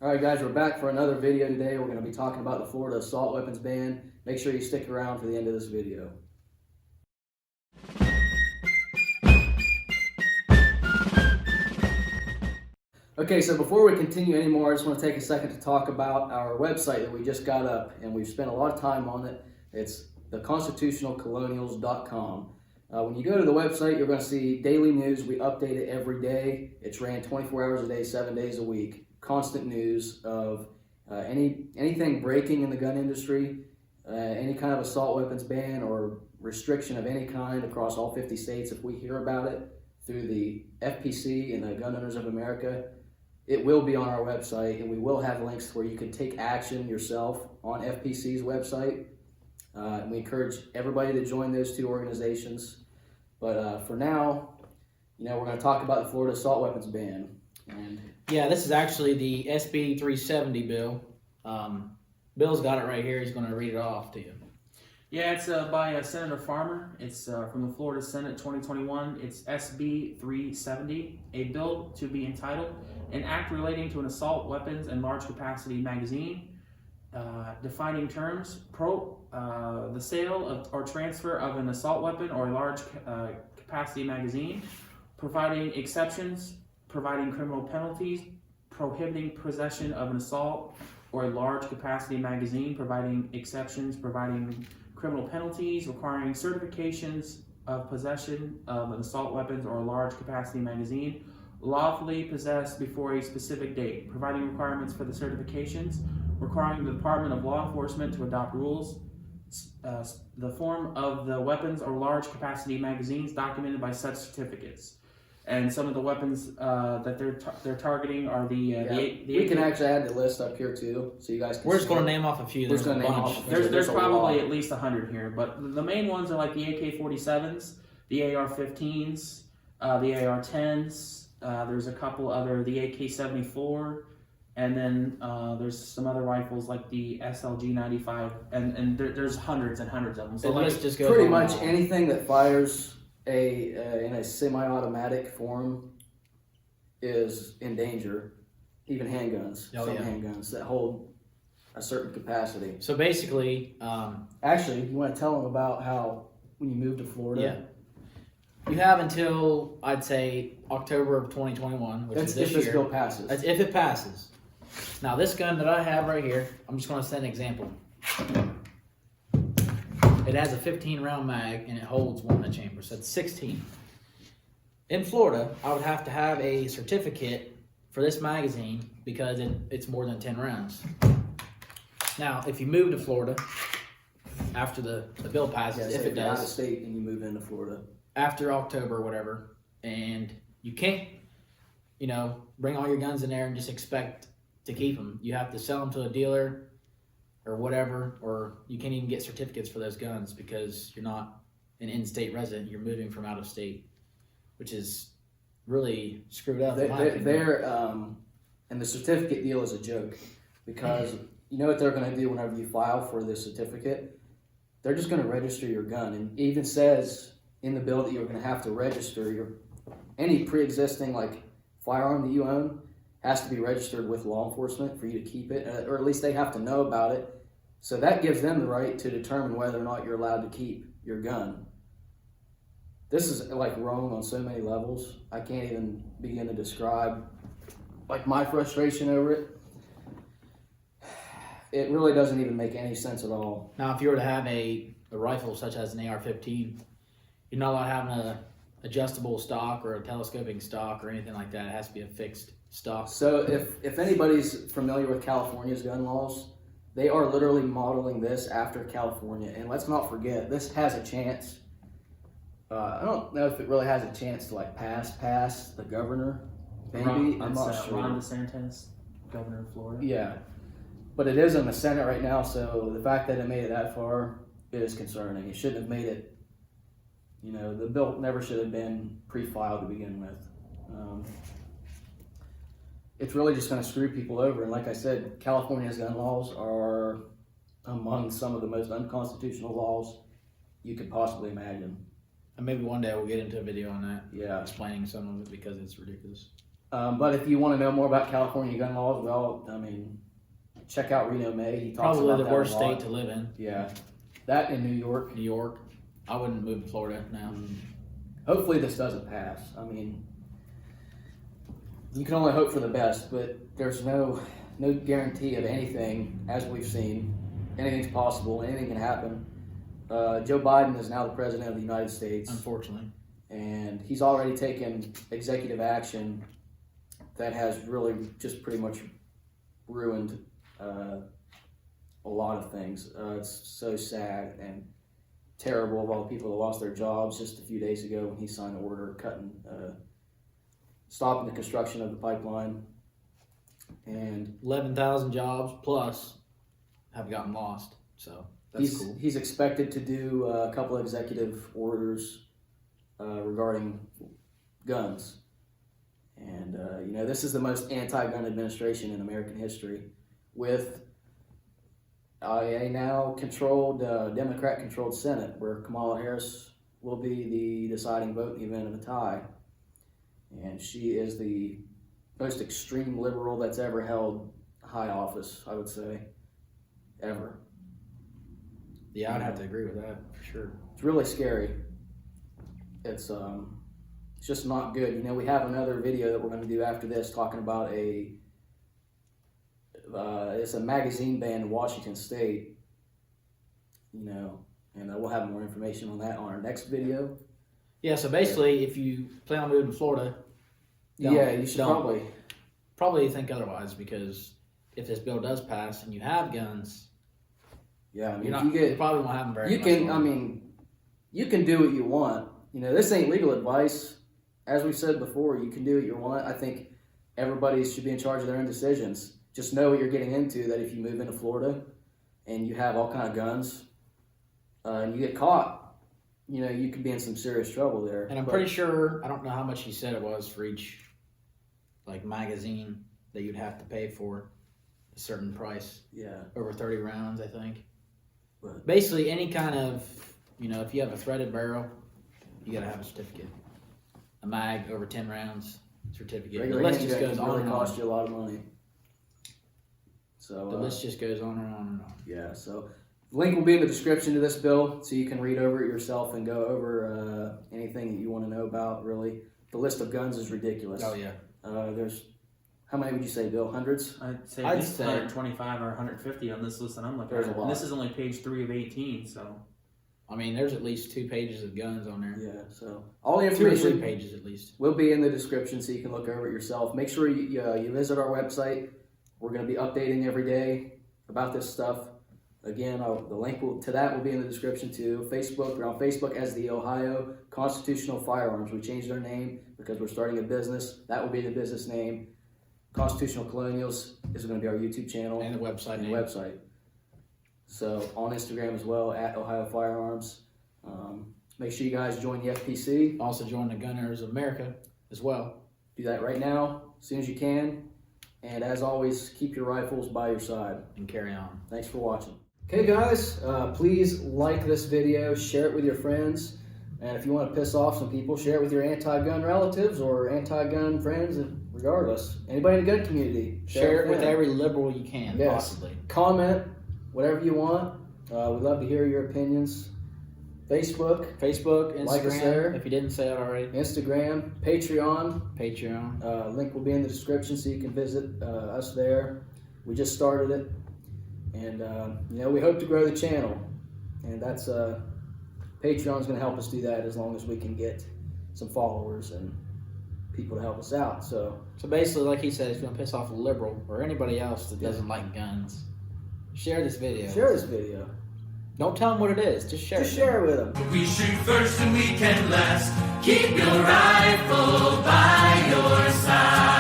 Alright guys, we're back for another video today. We're going to be talking about the Florida assault weapons ban. Make sure you stick around for the end of this video. Okay, so before we continue anymore, I just want to take a second to talk about our website that we just got up, and we've spent a lot of time on it. It's theconstitutionalcolonials.com. When you go to the website, you're going to see daily news. We update it every day. It's ran 24 hours a day, 7 days a week. Constant news of anything breaking in the gun industry, any kind of assault weapons ban or restriction of any kind across all 50 states. If we hear about it through the FPC and the Gun Owners of America, it will be on our website, and we will have links where you can take action yourself on FPC's website. We encourage everybody to join those two organizations. But for now, we're going to talk about the Florida assault weapons ban. And yeah, this is actually the SB370 bill. Bill's got it right here. He's going to read it off to you. Yeah, it's by Senator Farmer. It's from the Florida Senate 2021. It's SB370, a bill to be entitled An Act Relating to an Assault Weapons and Large Capacity Magazine, defining terms, the sale of or transfer of an assault weapon or a large capacity magazine, providing exceptions, providing criminal penalties, prohibiting possession of an assault or a large capacity magazine, providing exceptions, providing criminal penalties, requiring certifications of possession of an assault weapons or a large capacity magazine, lawfully possessed before a specific date, providing requirements for the certifications, requiring the Department of Law Enforcement to adopt rules, the form of the weapons or large capacity magazines documented by such certificates. And some of the weapons that they're targeting are the we can actually add the list up here too, so you guys can. We're just going to name off a few. There's a bunch. There's probably at least 100 here, but the main ones are like the AK-47s, the AR-15s, the AR-10s. There's a couple other, the AK-74, and then there's some other rifles like the SLG-95, and there's hundreds and hundreds of them. So let's just go pretty much anything that fires in a semi-automatic form is in danger. Even handguns, handguns that hold a certain capacity. So basically, actually, you want to tell them about how when you moved to Florida, you have until I'd say October of 2021, which is this year. If this bill passes. That's if it passes. Now, this gun that I have right here, I'm just going to set an example. It has a 15-round mag, and it holds one in the chamber, so it's 16. In Florida, I would have to have a certificate for this magazine because it's more than 10 rounds. Now, if you move to Florida after the bill passes, if it does, out of state and you move into Florida after October or whatever, and you can't, bring all your guns in there and just expect to keep them. You have to sell them to a dealer or whatever, or you can't even get certificates for those guns because you're not an in-state resident. You're moving from out of state, which is really screwed up. And the certificate deal is a joke because you know what they're going to do whenever you file for this certificate? They're just going to register your gun, and it even says in the bill that you're going to have to register any pre-existing firearm that you own has to be registered with law enforcement for you to keep it, or at least they have to know about it. So that gives them the right to determine whether or not you're allowed to keep your gun. This is wrong on so many levels. I can't even begin to describe my frustration over it. It really doesn't even make any sense at all. Now, if you were to have a rifle such as an AR-15, you're not allowed to have an adjustable stock or a telescoping stock or anything like that. It has to be a fixed stock. So if anybody's familiar with California's gun laws, they are literally modeling this after California. And let's not forget, this has a chance. I don't know if it really has a chance to pass the governor. Maybe, I'm not sure. Ron DeSantis, governor of Florida. Yeah, but it is in the Senate right now, so the fact that it made it that far is concerning. It shouldn't have made it. The bill never should have been pre-filed to begin with. It's really just going to screw people over. And like I said, California's gun laws are among some of the most unconstitutional laws you could possibly imagine. And maybe one day we'll get into a video on that. Yeah. Explaining some of it because it's ridiculous. But if you want to know more about California gun laws, well, I mean, check out Reno May. He talks Probably about the that a worst lot. state to live in. Yeah, that in New York. New York. I wouldn't move to Florida now. Hopefully this doesn't pass. I mean, you can only hope for the best, but there's no guarantee of anything, as we've seen. Anything's possible. Anything can happen. Joe Biden is now the president of the United States. Unfortunately. And he's already taken executive action that has really just pretty much ruined a lot of things. It's so sad and terrible of all the people that lost their jobs just a few days ago when he signed an order stopping the construction of the pipeline. And 11,000 jobs plus have gotten lost. So that's cool. He's expected to do a couple of executive orders regarding guns. And, this is the most anti-gun administration in American history, with a now controlled, Democrat-controlled Senate, where Kamala Harris will be the deciding vote in the event of a tie. And she is the most extreme liberal that's ever held high office, I would say, ever. Yeah, I'd have to agree with that for sure. It's really scary. It's just not good. We have another video that we're going to do after this talking about it's a magazine ban in Washington State, and we'll have more information on that on our next video. Yeah, so basically, if you plan on moving to Florida, You should probably think otherwise, because if this bill does pass and you have guns, Yeah, I mean, you probably won't have them very much. You can do what you want. This ain't legal advice. As we said before, you can do what you want. I think everybody should be in charge of their own decisions. Just know what you're getting into, that if you move into Florida and you have all kind of guns and you get caught, you could be in some serious trouble there. And I'm pretty sure, I don't know how much he said it was for each magazine that you'd have to pay for a certain price. Yeah. Over 30 rounds, I think. But Basically, any kind of, if you have a threaded barrel, you got to have a certificate. A mag over 10 rounds, certificate. regular The list just handgun goes can on really and cost on. you a lot of money. So The list just goes on and on and on. Yeah, so the link will be in the description to this bill, so you can read over it yourself and go over anything that you want to know about, really. The list of guns is ridiculous. Oh, yeah. There's, how many would you say, Bill? Hundreds? I'd say I'd at least say- 125 or 150 on this list that I'm looking There's at. a lot. And this is only page 3 of 18, so. I mean, there's at least 2 pages of guns on there. Yeah, so all the 2 or 3 information pages at least. will be in the description, so you can look over it yourself. Make sure you visit our website. We're going to be updating every day about this stuff. Again, the link to that will be in the description too. Facebook, we're on Facebook as the Ohio Constitutional Firearms. We changed our name because we're starting a business. That will be the business name. Constitutional Colonials is going to be our YouTube channel And the website and name. website. So on Instagram as well, at Ohio Firearms. Make sure you guys join the FPC. Also join the Gunners of America as well. Do that right now, as soon as you can. And as always, keep your rifles by your side. And carry on. Thanks for watching. Okay guys, please like this video, share it with your friends, and if you want to piss off some people, share it with your anti-gun relatives or anti-gun friends, regardless. Anybody in the gun community, Share it with them. every liberal you can, Yes. possibly. Comment, whatever you want. We'd love to hear your opinions. Facebook, Facebook, Like us Instagram, there. if you didn't say it already. Instagram, Patreon. Patreon. Link will be in the description so you can visit us there. We just started it. And, we hope to grow the channel. And that's, Patreon's going to help us do that as long as we can get some followers and people to help us out. So basically, like he said, if you want to piss off a liberal or anybody else that doesn't like guns, share this video. share this video. Don't tell them what it is. Just share Just it. share it with them. We shoot first and we can last. Keep your rifle by your side.